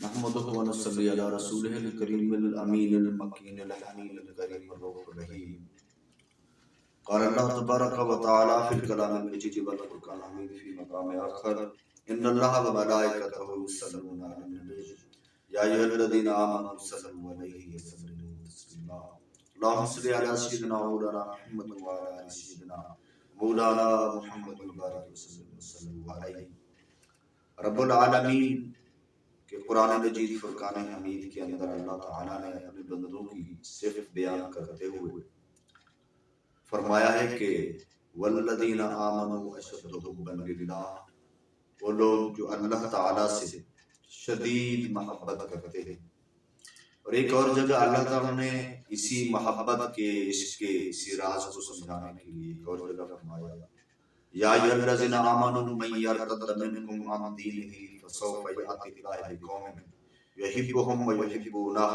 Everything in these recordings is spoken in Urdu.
نحمده ونصلي على رسوله الكريم الأمين المكين الحميد الكريم الرؤوف الرحيم. قال الله تبارك وتعالى في الكلام المجيد والفرقان الحميد في مقام آخر إن الله وملائكته يصلون على النبي يا أيها الذين آمنوا صلوا عليه وسلموا تسليما. اللهم صل على سيدنا مولانا محمد وعلى آل سيدنا مولانا محمد وبارك وسلم عليه. رب العالمین کہ قرآن مجید فرقان حمید کے اندر اللہ تعالیٰ نے اپنے بندوں کی صفت بیان کرتے ہوئے فرمایا ہے کہ والذین آمنوا اشد حبا للہ، وہ لوگ جو اللہ تعالیٰ سے شدید محبت کرتے ہیں. اور ایک اور جگہ اللہ تعالیٰ نے اسی محبت کے عشق کے اسی راز کو سمجھانے کے لیے ایک اور جگہ فرمایا یا ایھا الذین آمنوا من یرتد منکم عن دینہ فسوف یأتی اللہ بقوم یحبهم ویحبونہ،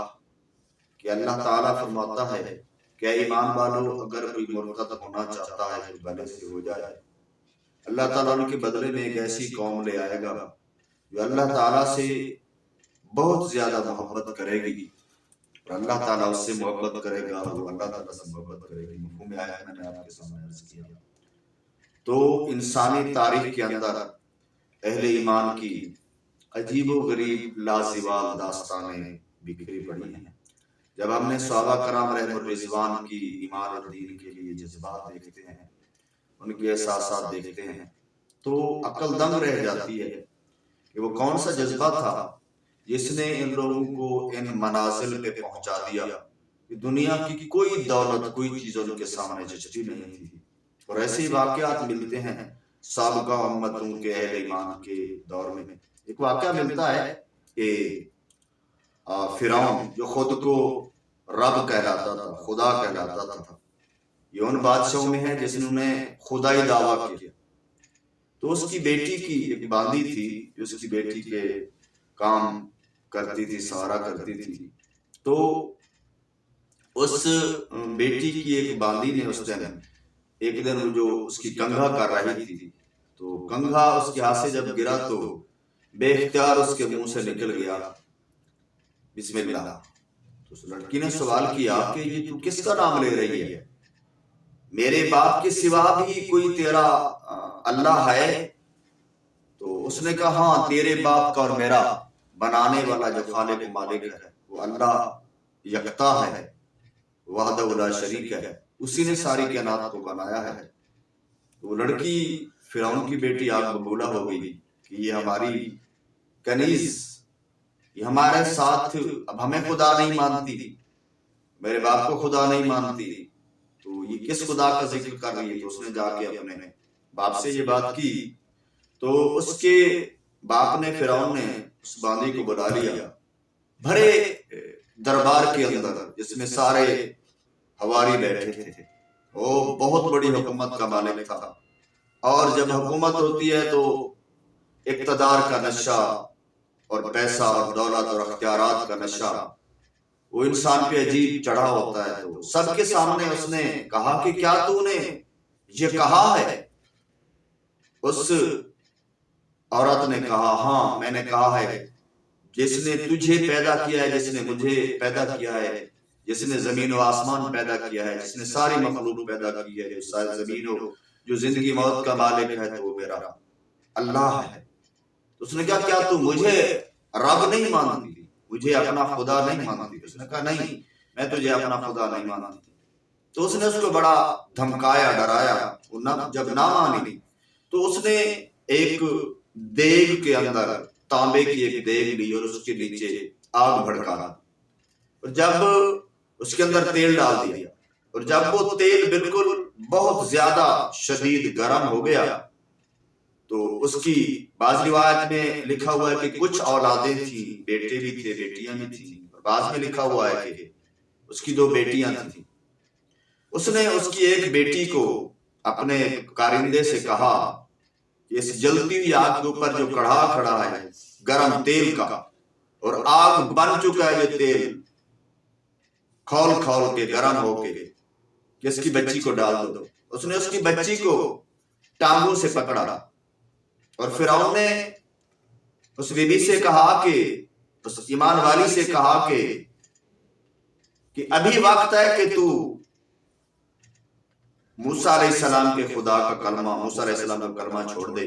کہ اللہ تعالیٰ فرماتا ہے کہ ایمان والو اگر کوئی مرتد ہونا چاہتا ہے تو بھلے سے ہو جائے. اللہ تعالیٰ ان کے بدلے میں ایک ایسی قوم لے آئے گا جو اللہ تعالیٰ سے بہت زیادہ محبت کرے گی، اور اللہ تعالیٰ اس سے محبت کرے گا اور وہ اللہ تعالیٰ سے محبت کرے گی. مفہوم آیت میں نے آپ کے سامنے عرض کیا. تو انسانی تاریخ کے اندر اہل ایمان کی عجیب و غریب لازوال داستانیں بکھری پڑی ہیں. جب ہم نے صحابہ کرام رحمۃ الرضوان کی ایمان اور دین کے لیے جذبات دیکھتے ہیں، ان کے احساسات دیکھتے ہیں، تو عقل دنگ رہ جاتی ہے کہ وہ کون سا جذبہ تھا جس نے ان لوگوں کو ان منازل پہ پہنچا دیا کہ دنیا کی کوئی دولت کوئی چیز ان کے سامنے جچتی نہیں تھی. اور ایسے واقعات ملتے ہیں سابقہ امتوں کے اہل ایمان کے دور میں. ایک واقعہ ملتا ہے کہ فرعون جو خود کو رب کہلاتا تھا، خدا کہلاتا تھا، یہ ان بادشاہوں میں ہے جس نے خدائی دعویٰ کیا. تو اس کی بیٹی کی ایک باندی تھی جو اس کی بیٹی کے کام کرتی تھی، سہارا کرتی تھی. تو اس بیٹی کی ایک باندی نے اس دن ایک دن جو اس کی کنگھا کر رہی تھی، تو کنگھا اس کے ہاتھ سے جب گرا تو بے اختیار اس کے منہ سے نکل گیا بسم اللہ. تو اس لڑکی نے سوال کیا کہ یہ تو کس کا نام لے رہی ہے؟ میرے باپ کے سوا بھی کوئی تیرا اللہ ہے؟ تو اس نے کہا ہاں، تیرے باپ کا اور میرا بنانے والا جو خالق و مالک ہے وہ اللہ یکتا ہے، وحدہ لا شریک ہے، اسی نے ساری کائنات کو بنایا ہے. تو لڑکی فرعون کی بیٹی آگ ببولہ ہو گئی کہ یہ ہماری کنیز، یہ ہمارے ساتھ اب ہمیں خدا نہیں مانتی، میرے باپ کو خدا نہیں مانتی، تو یہ کس خدا کا ذکر کر رہی ہے؟ تو اس نے جا کے اپنے باپ سے یہ بات کی. تو اس کے باپ نے فرعون نے اس باندی کو بلا لیا بھرے دربار کے اندر جس میں سارے حواری بیٹھے تھے. وہ بہت بڑی حکومت کا مالک تھا، اور جب حکومت ہوتی ہے تو اقتدار کا نشہ اور پیسہ اور دولت اور اختیارات کا نشہ وہ انسان پہ عجیب چڑھا ہوتا ہے. تو سب کے سامنے اس نے کہا کہ کیا تو نے یہ کہا ہے؟ اس عورت نے کہا ہاں میں نے کہا ہے، جس نے تجھے پیدا کیا ہے، جس نے مجھے پیدا کیا ہے، جس نے زمین و آسمان پیدا کیا ہے، جس نے ساری مخلوق پیدا کی ہے، جو ساری زمین و جو زندگی موت کا مالک ہے، تو وہ میرا اللہ ہے. تو اس نے کہا کیا تو مجھے رب نہیں مانتی، مجھے اپنا خدا نہیں مانتی؟ اس نے کہا نہیں، میں تجھے اپنا خدا نہیں مانتی. تو اس نے اس کو بڑا دھمکایا، ڈرایا. وہ جب نہ مانی تو اس نے ایک دیگ کے اندر تانبے کی ایک دیگ لی اور اس کے نیچے آگ بھڑکا، اور جب اس کے اندر تیل ڈال دیا، اور جب وہ تیل بالکل بہت زیادہ شدید گرم ہو گیا تو اس کی بعض روایت میں لکھا ہوا ہے کہ کچھ اولادیں تھیں، بیٹے بھی تھے، بیٹیاں بھی تھیں، اور بعض میں لکھا ہوا ہے کہ اس کی 2 بیٹیاں تھیں. اس نے اس کی ایک بیٹی کو اپنے کارندے سے کہا کہ اس جلتی ہوئی آگ کے اوپر جو کڑھا کھڑا ہے گرم تیل کا، اور آگ بن چکا ہے یہ تیل کھول کھول کے گرم ہو کے، کہ اس کی بچی کو ڈال دو. اس نے اس کی بچی کو ٹانگوں سے پکڑا، اور فرعون نے اس بی بی سے کہا کہ اس ایمان والی سے کہا کہ ابھی وقت ہے کہ تو موسیٰ علیہ السلام کے خدا کا کلمہ، موسیٰ علیہ السلام کا کلمہ چھوڑ دے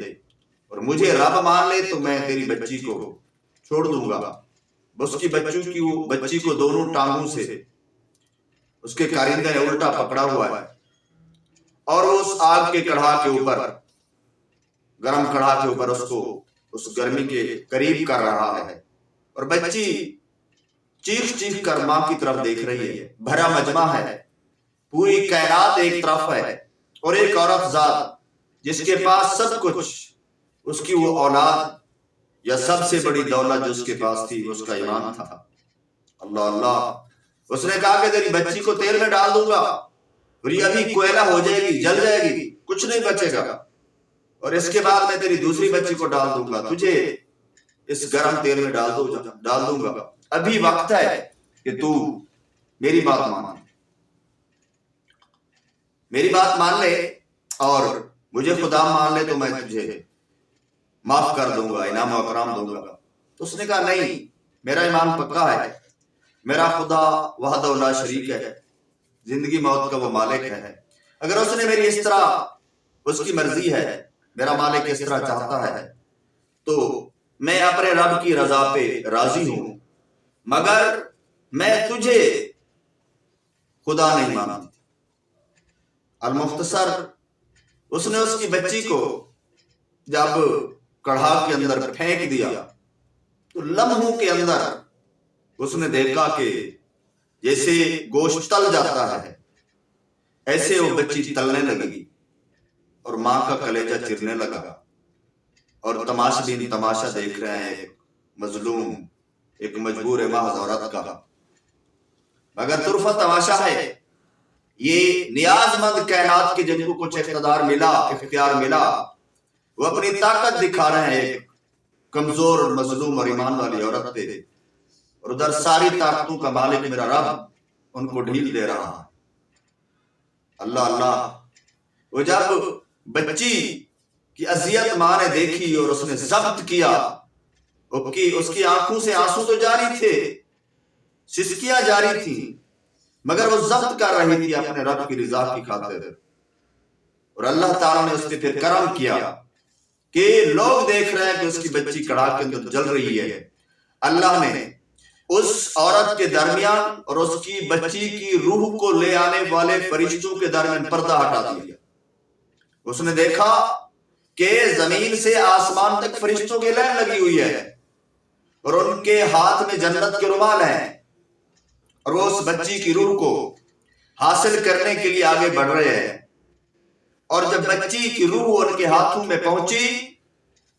اور مجھے رب مان لے تو میں تیری بچی کو چھوڑ دوں گا۔ اس کی بچی کو دونوں ٹانگوں سے اس کے کارندے نے الٹا پکڑا ہوا ہے اور اس آگ کے کڑھا کے اوپر، گرم کڑھا کے اوپر اس کو اس گرمی کے قریب کر رہا ہے، اور بچی چیخ چیخ کر ماں کی طرف دیکھ رہی ہے۔ بھرا مجمع ہے، پوری کائنات ایک طرف ہے، اور ایک عورت ذات جس کے پاس سب کچھ، اس کی وہ اولاد یا سب سے بڑی دولت جو اس کے پاس تھی اس کا ایمان تھا۔ اللہ اللہ، اس نے کہا کہ تیری بچی کو تیل میں ڈال دوں گا اور یہ ابھی کوئلہ ہو جائے گی، جل جائے گی، کچھ نہیں بچے گا، اور اس کے بعد میں تیری دوسری بچی کو ڈال دوں گا، تجھے اس گرم تیل میں ڈال دوں گا، ابھی وقت ہے کہ تو میری بات مان لے اور مجھے خدا مان لے تو میں تجھے معاف کر دوں گا، انعام و اکرام دوں گا۔ تو اس نے کہا نہیں، میرا ایمان پکا ہے، میرا خدا وحدہ لا شریک ہے، زندگی موت کا وہ مالک ہے، اگر اس نے میری اس طرح، اس کی مرضی ہے، میرا مالک اس طرح چاہتا ہے تو میں اپنے رب کی رضا پہ راضی ہوں، مگر میں تجھے خدا نہیں مانتی۔ المختصر، اس نے اس کی بچی کو جب کڑھا کے اندر پھینک دیا تو لمحوں کے اندر اس نے دیکھا کہ جیسے گوشت تل جاتا ہے ایسے وہ بچی تلنے لگی اور ماں کا کلیجہ چرنے لگا، اور تماشا بین تماشا دیکھ رہے ہیں ایک مظلوم، ایک مجبور محض عورت کا، مگر طرفہ تماشا ہے یہ نیاز مند کائنات کے جن کو کچھ اقتدار ملا، اختیار ملا، وہ اپنی طاقت دکھا رہے ہیں ایک کمزور اور مظلوم اور ایمان والی عورت پہ، اور ادھر ساری طاقتوں کا مالک میرا رب ان کو ڈھیل دے رہا ہے۔ اللہ اللہ، وہ جب بچی کی اذیت ماں نے دیکھی اور اس نے ضبط کیا، اس کی آنکھوں سے آنسو تو جاری تھے، سسکیاں جاری تھیں، مگر وہ ضبط کر رہی تھی اپنے رب کی رضا کی خاطر، اور اللہ تعالیٰ نے اس پہ پھر کرم کیا کہ لوگ دیکھ رہے ہیں کہ اس کی بچی کڑھا کے اندر جل رہی ہے، اللہ نے اس عورت کے درمیان اور اس کی بچی کی روح کو لے آنے والے فرشتوں کے درمیان پردہ ہٹا دیا۔ اس نے دیکھا کہ زمین سے آسمان تک فرشتوں کی لائن لگی ہوئی ہے، اور ان کے ہاتھ میں جنت کے رومال ہیں، اور وہ اس بچی کی روح کو حاصل کرنے کے لیے آگے بڑھ رہے ہیں، اور جب بچی کی روح ان کے ہاتھوں میں پہنچی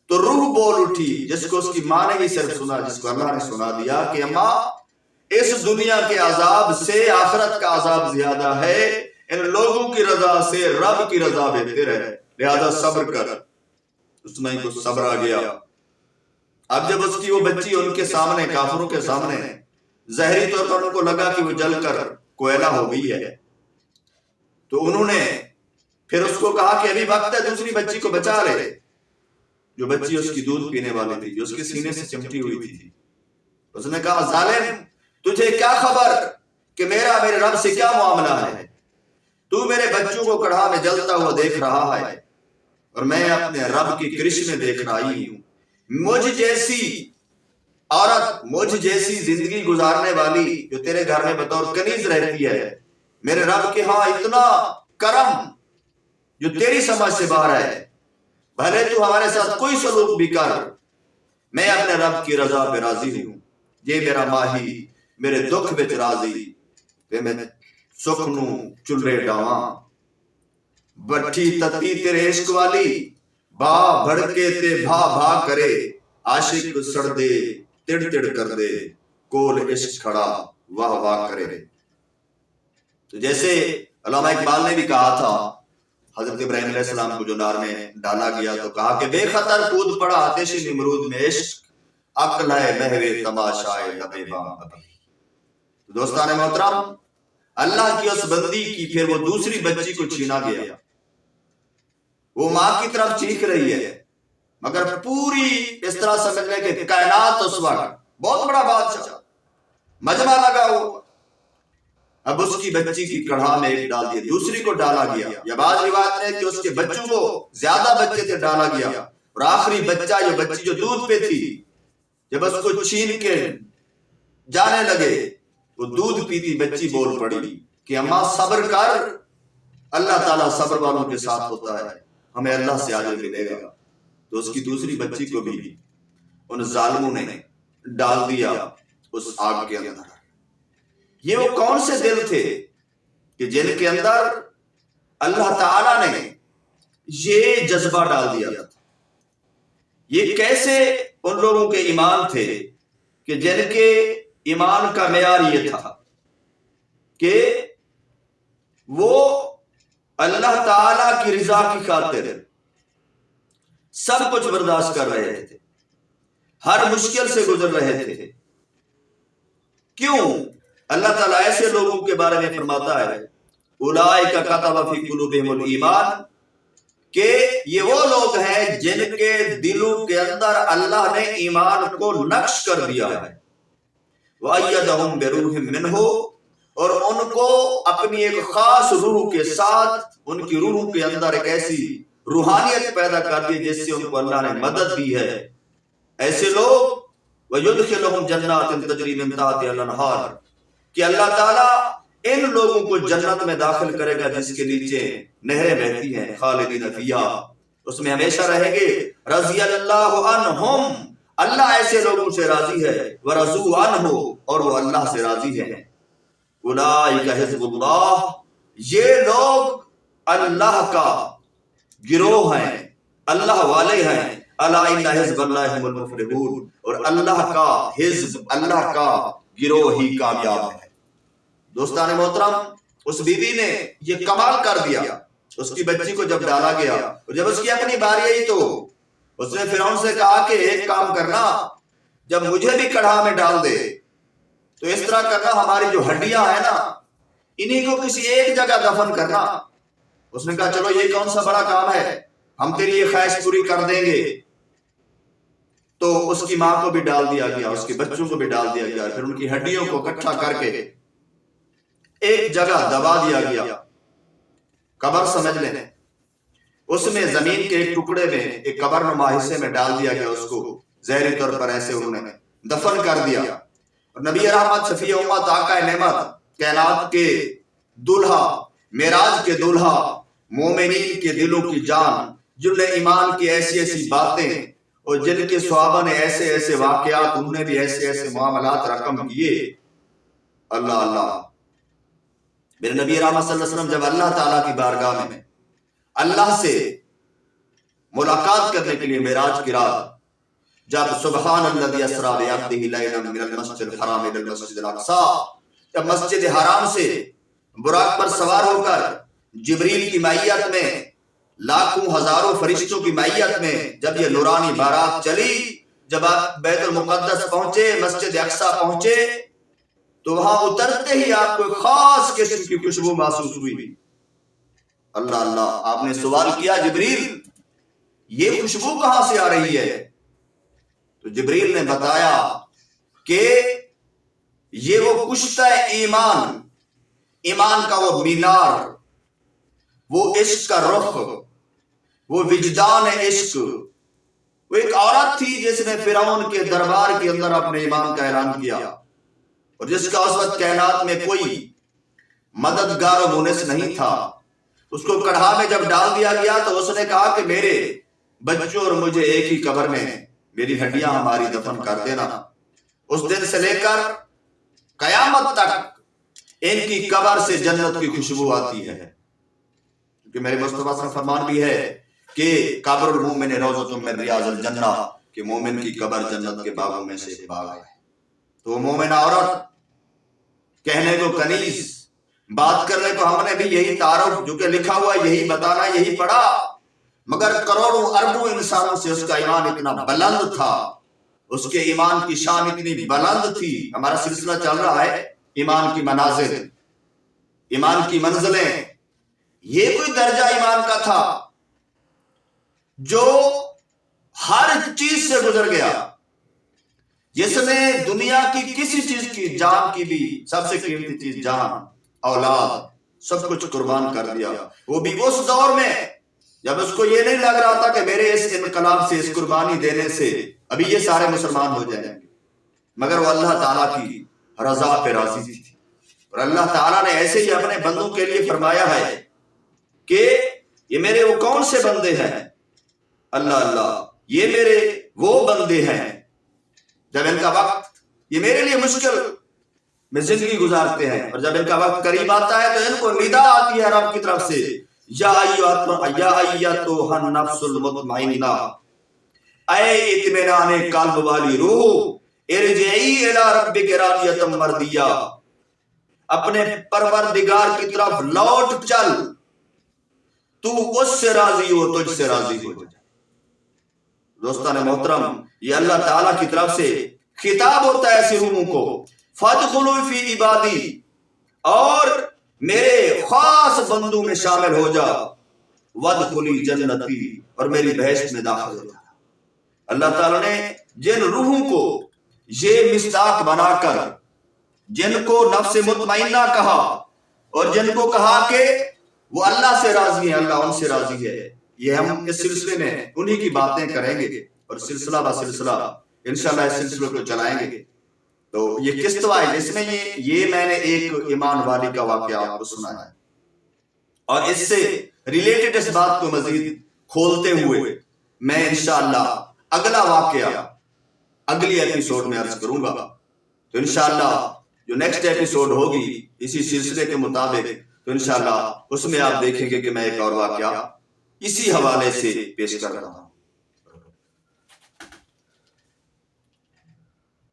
تو روح بول اٹھی، جس کو اس کی ماں نے ہی صرف سنا، جس کو اللہ نے سنا دیا کہ اماں، اس دنیا کے عذاب سے آخرت کا عذاب زیادہ ہے، ان لوگوں کی رضا سے رب کی رضا بہتر ہے، لہذا صبر کر۔ اس میں کو صبر آ گیا۔ اب جب اس کی وہ بچی ان کے سامنے، کافروں کے سامنے، ظاہری طور پر ان کو لگا کہ وہ جل کر کوئلہ ہو گئی ہے، تو انہوں نے پھر اس کو کہا کہ ابھی وقت ہے، دوسری بچی کو بچا لے، جو بچی اس کی دودھ پینے والی تھی، جو اس کے سینے سے چمٹی ہوئی تھی۔ اس نے کہا ظالم، تجھے کیا خبر کہ میرا میرے رب سے کیا معاملہ ہے؟ تو میرے بچوں کو کڑھا میں جلتا ہوا دیکھ رہا ہے، اور میں اپنے رب کی کرشمے دیکھ رہی ہوں۔ مجھ جیسی عورت، مجھ جیسی زندگی گزارنے والی جو تیرے گھر میں بطور کنیز رہتی ہے، میرے رب کے ہاں اتنا کرم جو تیری سمجھ سے باہر ہے، بھلے تو ہمارے ساتھ کوئی سلوک بھی کر، میں اپنے رب کی رضا پہ راضی ہوں۔ یہ میرا ماہی میرے دکھ وچ راضی تے میں سکھ نو چلے ڈاواں، بٹھی تتی تیرے عشق والی، با بھڑکے تے بھا بھا کرے، عاشق سڑ دے تڑ تڑ کر دے، کول عشق کھڑا واہ واہ کرے۔ تو جیسے علامہ اقبال نے بھی کہا تھا، حضرت ابراہیم علیہ السلام کو جو نار میں ڈالا گیا تو کہا کہ بے خطر کود پڑا آتش نمرود میں عشق، عقل ہے محو تماشائے لبے بام ابھی۔ دوستان محترم، اللہ کی اس بندی کی پھر وہ دوسری بچی کو چھینا گیا، وہ ماں کی طرف چیخ رہی ہے، مگر پوری اس طرح سمجھ لیں کہ کائنات اس وقت بہت بڑا بادشاہ، مجمع لگا ہوا، اب اس کی بچی کی کڑھا میں ایک ڈال دیا، دوسری کو ڈالا گیا، یا بعض روایت ہے کہ اس کے بچوں کو زیادہ بچے تھے ڈالا گیا، اور آخری بچہ یہ بچی جو دودھ پہ تھی جب اس کو چھین کے جانے لگے وہ دودھ پیتی بچی بول پڑی کہ اماں صبر کر، اللہ تعالیٰ صبر والوں کے ساتھ ہوتا ہے، ہمیں اللہ سے آگے ملے گا۔ تو اس کی دوسری بچی کو بھی ان ظالموں نے ڈال دیا اس آگ کے اندر۔ یہ وہ کون سے دل تھے کہ جن کے اندر اللہ تعالیٰ نے یہ جذبہ ڈال دیا تھا؟ یہ کیسے ان لوگوں کے ایمان تھے کہ جن کے ایمان کا معیار یہ تھا کہ وہ اللہ تعالیٰ کی رضا کی خاطر سب کچھ برداشت کر رہے تھے، ہر مشکل سے گزر رہے تھے۔ کیوں؟ اللہ تعالیٰ ایسے لوگوں کے بارے میں فرماتا ہے اولئک کتب فی قلوبہم الایمان، کہ یہ وہ لوگ ہیں جن کے دلوں کے اندر اللہ نے ایمان کو نقش کر دیا ہے، وَأَيَّدَهُمْ بِرُوحٍ مِّنْهُ، اور ان کو اپنی ایک خاص روح کے ساتھ ان کی روح کے اندر ایک ایسی روحانیت پیدا کر دی جس سے ان کو اللہ نے مدد دی ہے۔ ایسے لوگ وَيُدْخِلُهُمْ جَنَّاتٍ تَجْرِي مِن تَحْتِهَا الْأَنْهَارُ، کہ اللہ تعالیٰ ان لوگوں کو جنت میں داخل کرے گا جس کے نیچے نہریں بہتی ہیں، خالدین فیہا، اس میں ہمیشہ رہیں گے۔ رضی اللہ عنہم، اللہ ایسے لوگوں سے راضی ہے، ورضوا عنہ، اور وہ اللہ سے راضی ہے۔ اولئک حزب اللہ، یہ لوگ اللہ کا گروہ ہیں، اللہ والے ہیں۔ الا ان حزب اللہ هم المفلحون، اور اللہ کا حزب، اللہ کا گروہ ہی کامیاب ہے۔ دوستان محترم، اس بیوی نے یہ کمال کر دیا، اس کی بچی کو جب ڈالا گیا اور جب اس کی اپنی باری آئی تو اس نے فرعون سے کہا کہ ایک کام کرنا، جب مجھے بھی کڑھا میں ڈال دے تو اس طرح کرنا ہماری جو ہڈیاں ہیں نا انہی کو کسی ایک جگہ دفن کرنا۔ اس نے کہا چلو یہ کون سا بڑا کام ہے، ہم تیری یہ خواہش پوری کر دیں گے۔ تو اس کی ماں کو بھی ڈال دیا گیا، اس کے بچوں کو بھی ڈال دیا گیا، پھر ان کی ہڈیوں کو اکٹھا کر کے ایک جگہ دبا دیا گیا، قبر سمجھ لیں، اس میں زمین کے ایک ٹکڑے میں ایک قبر نما حصے میں ڈال دیا گیا، اس کو ظاہری طور پر ایسے انہوں نے دفن کر دیا۔ اور نبی رحمت، شفیع امت، آقا نعمت، کائنات کے دولہا، معراج کے دولہا، مومنین کے دلوں کی جان، جن نے ایمان کی ایسی ایسی باتیں اور جن کے صحابہ نے ایسے ایسے واقعات، انہوں نے بھی ایسے ایسے معاملات رقم کیے۔ اللہ اللہ، میرے نبی رحمت صلی اللہ علیہ وسلم جب اللہ تعالیٰ کی بارگاہ میں اللہ سے ملاقات کرنے کے لیے معراج کی رات جب سبحان الذی اسریٰ بعبدہ لیلا من المسجد الحرام الی المسجد الاقصی، جب مسجد حرام سے براق پر سوار ہو کر جبریل کی معیت میں، لاکھوں ہزاروں فرشتوں کی معیت میں جب یہ نورانی بارات چلی، جب آپ بیت المقدس پہنچے، مسجد اقصی پہنچے، تو وہاں اترتے ہی آپ کو خاص قسم کی خوشبو محسوس ہوئی۔ اللہ اللہ، آپ نے سوال کیا جبریل یہ خوشبو کہاں سے آ رہی ہے؟ تو جبریل نے بتایا کہ یہ وہ کشتہ ایمان، ایمان کا وہ مینار، وہ عشق کا رخ، وہ وجدان عشق، وہ ایک عورت تھی جس نے فرعون کے دربار کے اندر اپنے ایمان کا اعلان کیا، اور جس کا اس وقت کائنات میں کوئی مددگار و مونس نہیں تھا۔ اس کو کڑھا میں جب ڈال دیا گیا تو اس نے کہا کہ میرے بچوں اور مجھے ایک ہی قبر میں میری ہڈیاں ہماری دفن کر دینا۔ اس دن سے لے کر قیامت تک ان کی قبر سے جنت کی خوشبو آتی ہے، کیونکہ میرے مصطفیٰ صلی اللہ علیہ وسلم فرمان بھی ہے کہ قبر المومن روضۃ من ریاض الجنہ، کہ مومن کی قبر جنت کے باغوں میں سے ایک باغ ہے۔ تو مومن عورت کہنے کو کنیز، بات کرنے کو ہم نے بھی یہی تعارف جو کہ لکھا ہوا یہی بتانا، یہی پڑھا، مگر کروڑوں اربوں انسانوں سے اس کا ایمان اتنا بلند تھا، اس کے ایمان کی شان اتنی بلند تھی۔ ہمارا سلسلہ چل رہا ہے ایمان کی منازل، ایمان کی منزلیں۔ یہ کوئی درجہ ایمان کا تھا جو ہر چیز سے گزر گیا، جس نے دنیا کی کسی چیز کی، جان کی بھی سب سے قیمتی چیز جان، اولاد، سب کچھ قربان کر دیا، وہ بھی اس دور میں جب اس کو یہ نہیں لگ رہا تھا کہ میرے اس انقلاب سے، اس قربانی دینے سے ابھی یہ سارے مسلمان ہو جائیں گے، مگر وہ اللہ تعالیٰ کی رضا پہ راضی تھی۔ اور اللہ تعالیٰ نے ایسے ہی اپنے بندوں کے لیے فرمایا ہے کہ یہ میرے وہ کون سے بندے ہیں، اللہ اللہ، یہ میرے وہ بندے ہیں جب ان کا وقت، یہ میرے لیے مشکل میں زندگی گزارتے ہیں، اور جب ان کا وقت قریب آتا ہے تو ان کو ندا آتی ہے رب کی طرف سے، یا ایتھا النفس المطمئنہ، اے اطمینان قلب والی روح، ارجعی الی ربک راضیۃ مرضیہ، اپنے پروردگار کی طرف لوٹ چل، تو اس سے راضی ہو، تجھ سے راضی ہو جائے۔ دوستان محترم، یہ اللہ تعالیٰ کی طرف سے خطاب ہوتا ہے ایسی روحوں کو، فَادْخُلُوا فِي عِبَادِي، اور میرے خاص بندوں میں شامل ہو جا، وَادْخُلِي جنتی، اور میری بہشت میں داخل ہو جا۔ اللہ تعالیٰ نے جن روحوں کو یہ مصداق بنا کر، جن کو نفس مطمئنہ کہا، اور جن کو کہا کہ وہ اللہ سے راضی ہیں، اللہ ان سے راضی ہے، یہ ہم اس سلسلے میں انہی کی باتیں کریں گے، اور سلسلہ با سلسلہ انشاءاللہ اس سلسلے کو چلائیں گے۔ تو یہ قسط واحد، اس میں یہ میں نے ایک ایمان والی کا واقعہ آپ کو سنا ہے، اور اس سے ریلیٹڈ اس بات کو مزید کھولتے ہوئے میں انشاءاللہ اگلا واقعہ اگلی ایپیسوڈ میں عرض کروں گا۔ تو انشاءاللہ جو نیکسٹ ایپیسوڈ ہوگی اسی سلسلے کے مطابق، تو انشاءاللہ اس میں آپ دیکھیں گے کہ میں ایک اور واقعہ اسی حوالے سے پیش کر رہا ہوں۔